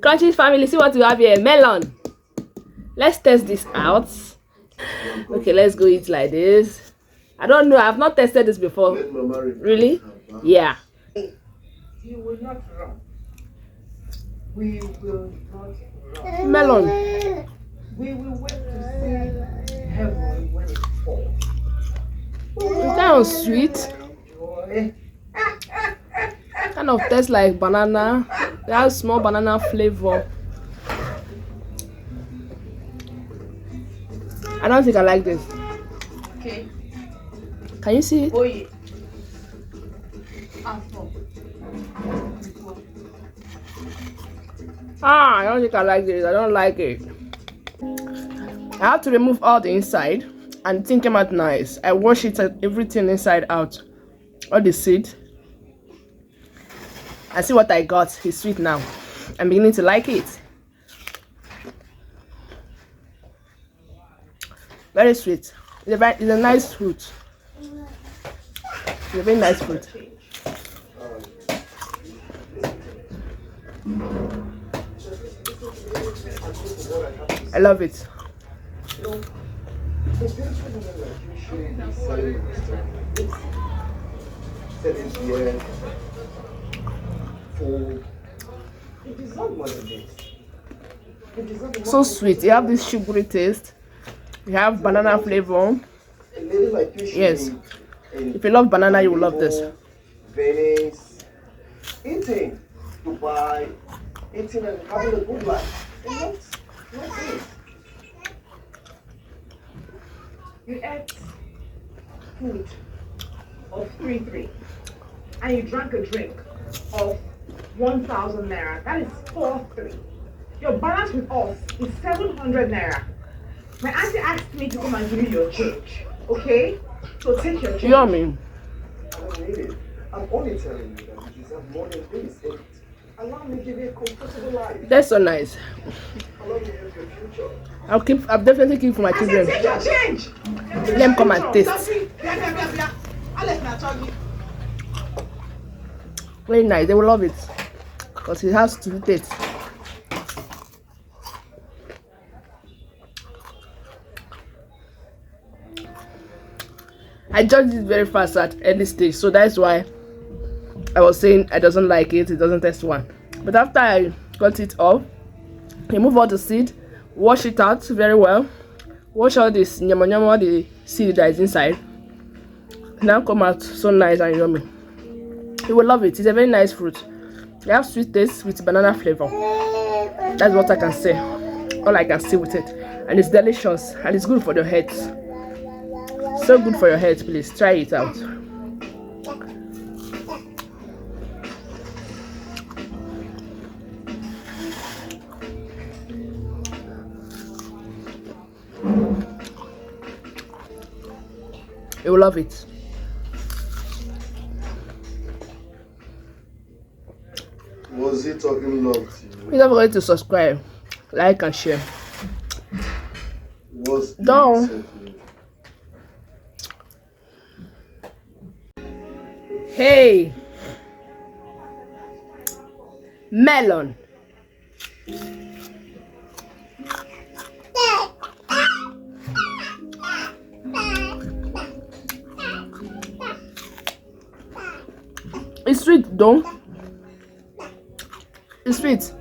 Crunchy family, see what we have here. Melon. Let's test this out. Okay, let's go eat like this. I don't know. I've not tested this before. Really? Yeah. You will not run. We will not run. Melon. We will wait to see heaven when it falls. It sounds sweet. Joy. Kind of tastes like banana. It has small banana flavor. I don't think I like this. Okay. Can you see it? Oh yeah. I don't think I like this. I don't like it. I have to remove all the inside, and the thing came out nice. I wash it, everything inside out, all the seed. I see what I got. It's sweet now. I'm beginning to like it. Very sweet. It's a nice fruit. It's a very nice fruit. I love it. So sweet. You have this sugary taste. You have banana flavor. Yes. If you love banana, you will love this. Venice, eating, Dubai, eating and having a good life. And that's it. You ate food of 3,300 and you drank a drink of 1,000 naira. That is 4,300. Your balance with us is 700 naira. My auntie asked me to come and give you your change. Okay? So take your change. Yummy. I don't need it. I'm only telling you that you deserve more than this. And allow me to give you a comfortable life. That's so nice. Allow me to help your future. I'll definitely keep for my I said children. take your change. Let them come and taste. Very nice. They will love it because it has to taste. I judged it very fast at early stage, so that's why I was saying I doesn't like it. It doesn't taste one. But after I got it off, remove all the seed, wash it out very well, wash all this nyama the seed that is inside. Now come out so nice and yummy. You will love it. It's a very nice fruit. It has sweet taste with banana flavor. That's what I can say. All I can say with it. And it's delicious and it's good for your health. So good for your health. Please try it out. You will love it. Was he talking love to you? Please don't forget to subscribe, like, and share. Was he Don't. saying to you? Hey, melon. It's sweet though. It's sweet.